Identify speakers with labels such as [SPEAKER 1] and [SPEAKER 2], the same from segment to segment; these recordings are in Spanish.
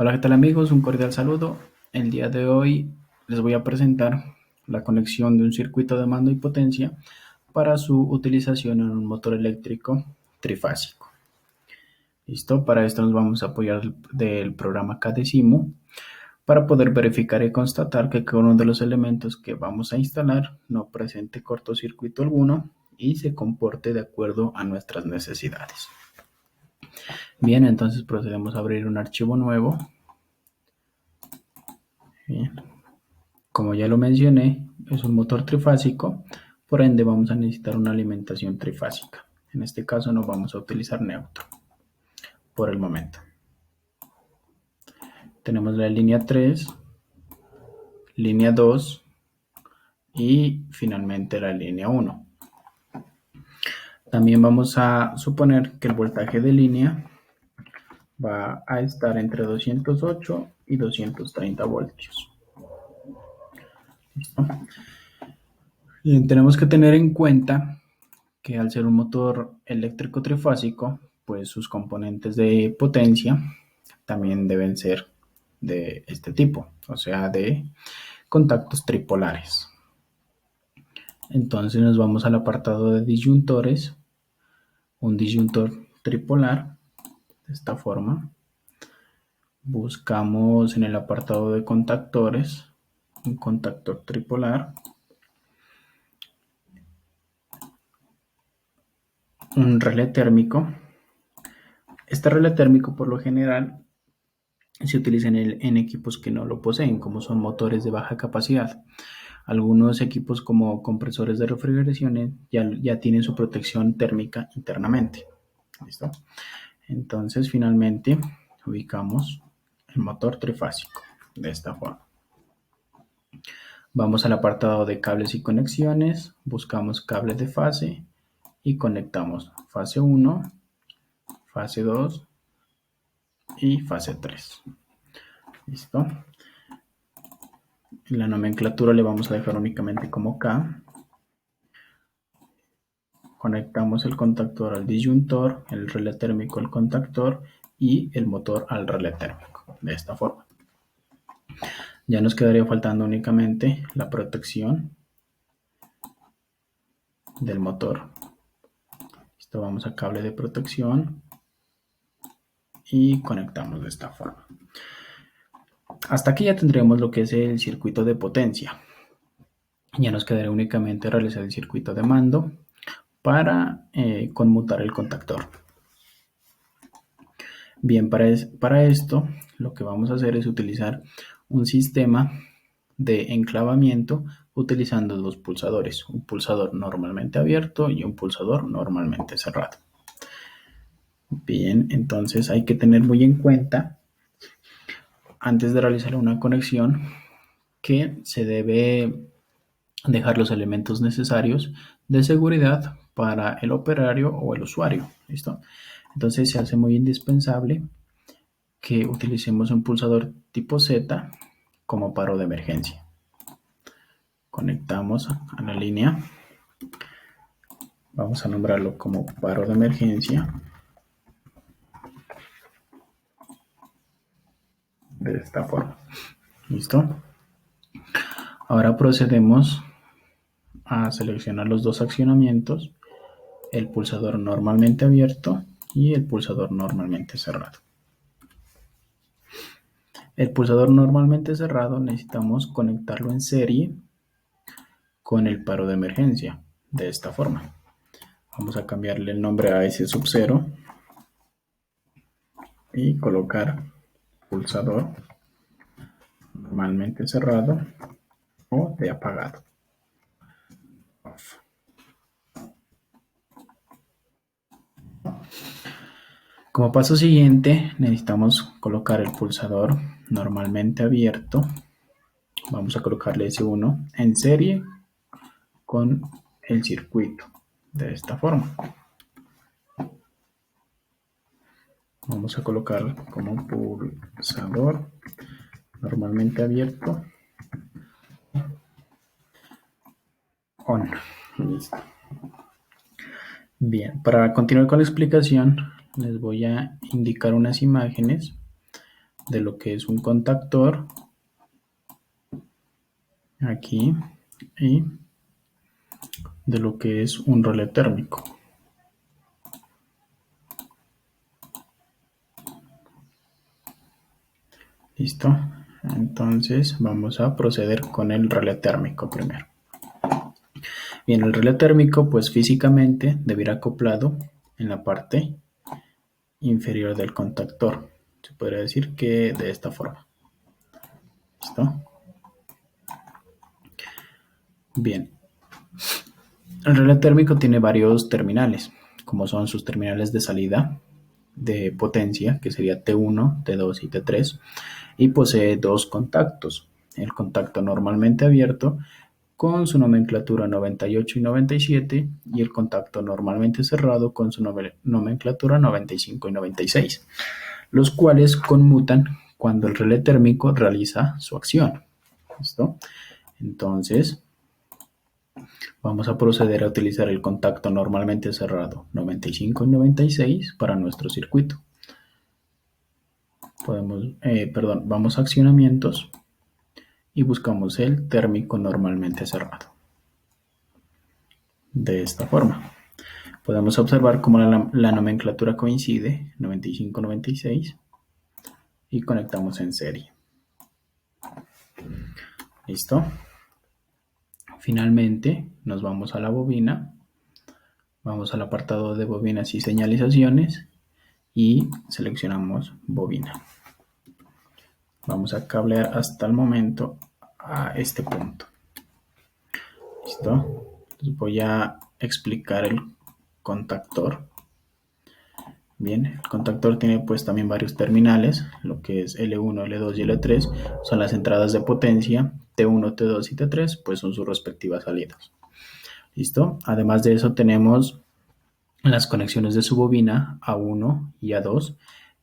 [SPEAKER 1] Hola, ¿qué tal amigos? Un cordial saludo. El día de hoy les voy a presentar la conexión de un circuito de mando y potencia para su utilización en un motor eléctrico trifásico. ¿Listo? Para esto nos vamos a apoyar del programa Cadecimu para poder verificar y constatar que cada uno de los elementos que vamos a instalar no presente cortocircuito alguno y se comporte de acuerdo a nuestras necesidades. Bien, entonces procedemos a abrir un archivo nuevo. Bien. Como ya lo mencioné, es un motor trifásico, por ende vamos a necesitar una alimentación trifásica. En este caso no vamos a utilizar neutro por el momento. Tenemos la línea 3, línea 2 y finalmente la línea 1. También vamos a suponer que el voltaje de línea va a estar entre 208 y 230 voltios. ¿Listo? Y tenemos que tener en cuenta que al ser un motor eléctrico trifásico, pues sus componentes de potencia también deben ser de este tipo, o sea, de contactos tripolares. Entonces nos vamos al apartado de disyuntores, un disyuntor tripolar, de esta forma. Buscamos en el apartado de contactores, un contactor tripolar, un relé térmico. Este relé térmico por lo general se utiliza en equipos que no lo poseen, como son motores de baja capacidad. Algunos equipos como compresores de refrigeración ya tienen su protección térmica internamente. ¿Listo? Entonces, finalmente, ubicamos el motor trifásico de esta forma. Vamos al apartado de cables y conexiones, buscamos cable de fase y conectamos fase 1, fase 2 y fase 3. ¿Listo? En la nomenclatura le vamos a dejar únicamente como K. Conectamos el contactor al disyuntor, el relé térmico al contactor y el motor al relé térmico, de esta forma. Ya nos quedaría faltando únicamente la protección del motor. Esto vamos a cable de protección y conectamos de esta forma. Hasta aquí ya tendremos lo que es el circuito de potencia. Ya nos quedaría únicamente realizar el circuito de mando para conmutar el contactor. Bien, para esto lo que vamos a hacer es utilizar un sistema de enclavamiento utilizando dos pulsadores, un pulsador normalmente abierto y un pulsador normalmente cerrado. Bien, entonces hay que tener muy en cuenta antes de realizar una conexión que se debe dejar los elementos necesarios de seguridad para el operario o el usuario. ¿Listo? Entonces se hace muy indispensable que utilicemos un pulsador tipo Z como paro de emergencia. Conectamos a la línea. Vamos a nombrarlo como paro de emergencia. De esta forma. ¿Listo? Ahora procedemos a seleccionar los dos accionamientos, el pulsador normalmente abierto y el pulsador normalmente cerrado. El pulsador normalmente cerrado necesitamos conectarlo en serie con el paro de emergencia, de esta forma. Vamos a cambiarle el nombre a ese sub 0 y colocar pulsador normalmente cerrado o de apagado. Off. Como paso siguiente necesitamos colocar el pulsador normalmente abierto. Vamos a colocarle S1 en serie con el circuito de esta forma. Vamos a colocar como pulsador normalmente abierto on. Listo. Bien, para continuar con la explicación les voy a indicar unas imágenes de lo que es un contactor aquí y de lo que es un relé térmico. ¿Listo? Entonces vamos a proceder con el relé térmico primero. Bien, el relé térmico pues físicamente debe ir acoplado en la parte inferior del contactor. Se podría decir que de esta forma. ¿Listo? Bien. El relé térmico tiene varios terminales, como son sus terminales de salida de potencia, que sería T1, T2 y T3, y posee dos contactos. El contacto normalmente abierto con su nomenclatura 98 y 97 y el contacto normalmente cerrado con su nomenclatura 95 y 96, los cuales conmutan cuando el relé térmico realiza su acción. ¿Listo? Entonces, vamos a proceder a utilizar el contacto normalmente cerrado 95 y 96 para nuestro circuito. Vamos a accionamientos y buscamos el térmico normalmente cerrado. De esta forma. Podemos observar cómo la nomenclatura coincide 95-96 y conectamos en serie. ¿Listo? Finalmente nos vamos a la bobina, vamos al apartado de bobinas y señalizaciones y seleccionamos bobina. Vamos a cablear hasta el momento a este punto. ¿Listo? Les voy a explicar el contactor. Bien, el contactor tiene pues también varios terminales, lo que es L1, L2 y L3 son las entradas de potencia, T1, T2 y T3 pues son sus respectivas salidas. ¿Listo? Además de eso tenemos las conexiones de su bobina A1 y A2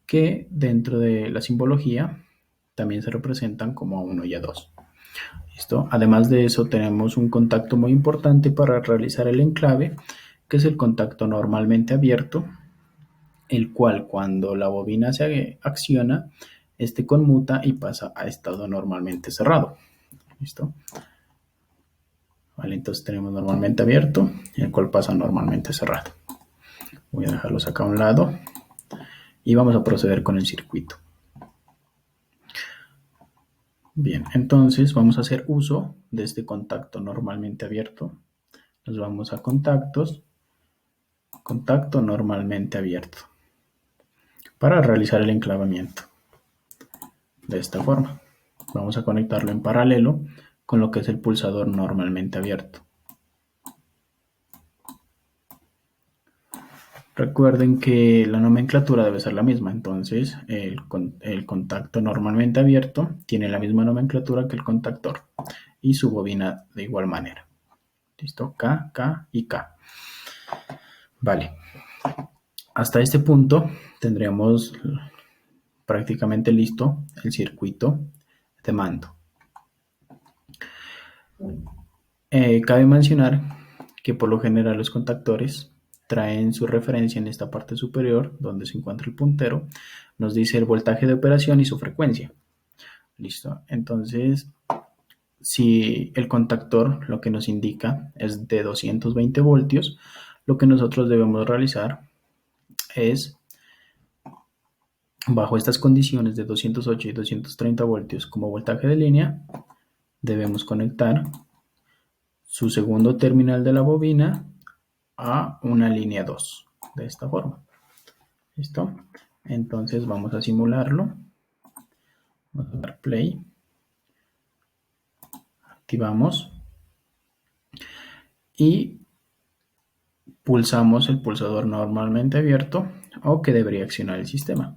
[SPEAKER 1] que dentro de la simbología también se representan como A1 y A2. ¿Listo? Además de eso tenemos un contacto muy importante para realizar el enclave, que es el contacto normalmente abierto, el cual cuando la bobina se acciona, este conmuta y pasa a estado normalmente cerrado. ¿Listo? Vale, entonces tenemos normalmente abierto, el cual pasa normalmente cerrado. Voy a dejarlos acá a un lado y vamos a proceder con el circuito. Bien, entonces vamos a hacer uso de este contacto normalmente abierto. Nos vamos a contactos, contacto normalmente abierto, para realizar el enclavamiento. De esta forma, vamos a conectarlo en paralelo con lo que es el pulsador normalmente abierto. Recuerden que la nomenclatura debe ser la misma, entonces el contacto normalmente abierto tiene la misma nomenclatura que el contactor y su bobina de igual manera. ¿Listo? K, K y K. Vale. Hasta este punto tendríamos prácticamente listo el circuito de mando. Cabe mencionar que por lo general los contactores traen su referencia en esta parte superior donde se encuentra el puntero, nos dice el voltaje de operación y su frecuencia. Listo, entonces si el contactor lo que nos indica es de 220 voltios, lo que nosotros debemos realizar es, bajo estas condiciones de 208 y 230 voltios como voltaje de línea, debemos conectar su segundo terminal de la bobina a una línea 2, de esta forma. ¿Listo? Entonces vamos a simularlo. Vamos a dar play. Activamos. Y pulsamos el pulsador normalmente abierto o que debería accionar el sistema.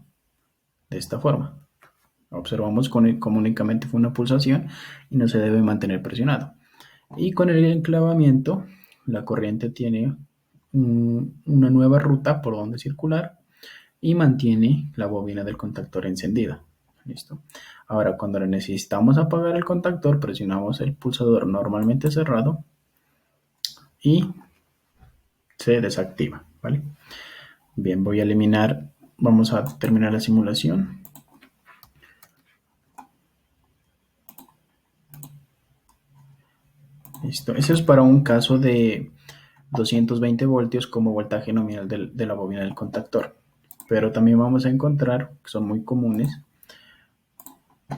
[SPEAKER 1] De esta forma. Observamos como únicamente fue una pulsación y no se debe mantener presionado. Y con el enclavamiento, la corriente tiene una nueva ruta por donde circular y mantiene la bobina del contactor encendida. ¿Listo? Ahora, cuando necesitamos apagar el contactor, presionamos el pulsador normalmente cerrado y se desactiva. ¿Vale? Bien, voy a eliminar, vamos a terminar la simulación. Listo. Eso es para un caso de 220 voltios como voltaje nominal de la bobina del contactor. Pero también vamos a encontrar, que son muy comunes,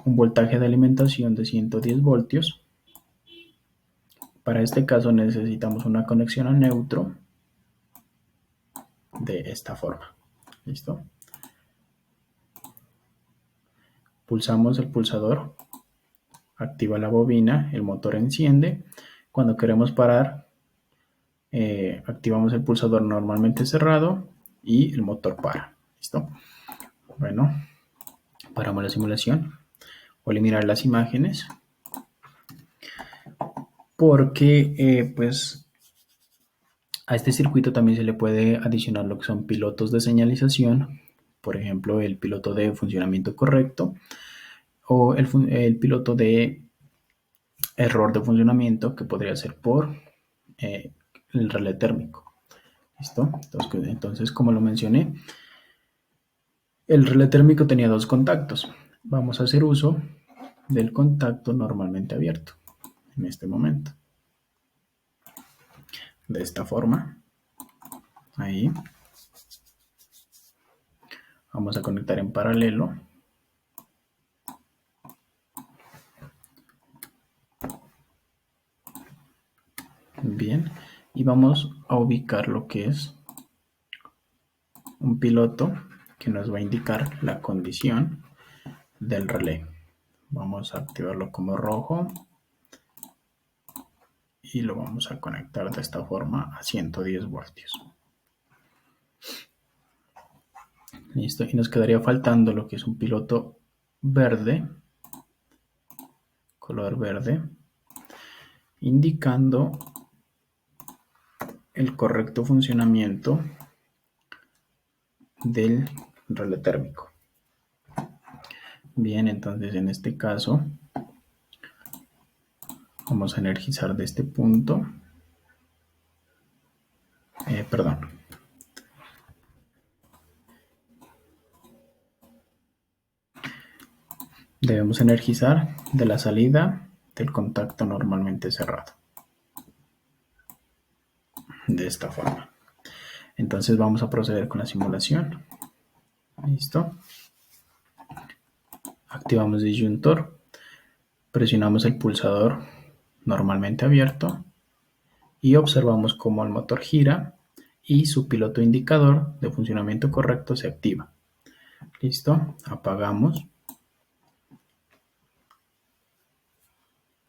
[SPEAKER 1] un voltaje de alimentación de 110 voltios. Para este caso necesitamos una conexión a neutro de esta forma. ¿Listo? Pulsamos el pulsador, activa la bobina, el motor enciende. Cuando queremos parar, activamos el pulsador normalmente cerrado y el motor para. ¿Listo? Bueno, paramos la simulación. Voy a eliminar las imágenes porque pues a este circuito también se le puede adicionar lo que son pilotos de señalización, por ejemplo el piloto de funcionamiento correcto o el piloto de error de funcionamiento, que podría ser por eh, el relé térmico. ¿Listo? Entonces, como lo mencioné, el relé térmico tenía dos contactos. Vamos a hacer uso del contacto normalmente abierto en este momento. De esta forma. Ahí. Vamos a conectar en paralelo. Bien. Y vamos a ubicar lo que es un piloto que nos va a indicar la condición del relé. Vamos a activarlo como rojo y lo vamos a conectar de esta forma a 110 voltios. Listo, y nos quedaría faltando lo que es un piloto verde, color verde, indicando el correcto funcionamiento del relé térmico. Bien, entonces en este caso vamos a energizar de este punto. Perdón. Debemos energizar de la salida del contacto normalmente cerrado. De esta forma. Entonces vamos a proceder con la simulación. Listo. Activamos disyuntor. Presionamos el pulsador normalmente abierto y observamos cómo el motor gira y su piloto indicador de funcionamiento correcto se activa. Listo, apagamos.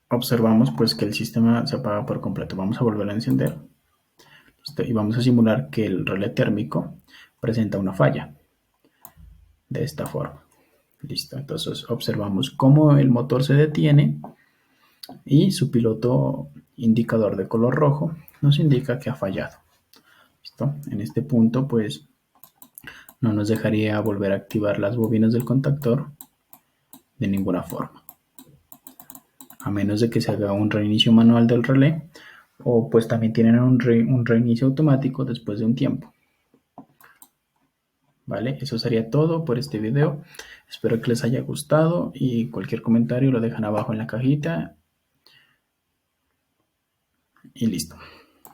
[SPEAKER 1] Observamos pues que el sistema se apaga por completo. Vamos a volver a encender. Listo, y vamos a simular que el relé térmico presenta una falla. De esta forma. Listo, entonces observamos cómo el motor se detiene y su piloto indicador de color rojo nos indica que ha fallado. ¿Listo? En este punto pues no nos dejaría volver a activar las bobinas del contactor de ninguna forma, a menos de que se haga un reinicio manual del relé o pues también tienen un reinicio automático después de un tiempo. ¿Vale? Eso sería todo por este video. Espero que les haya gustado y cualquier comentario lo dejan abajo en la cajita y listo.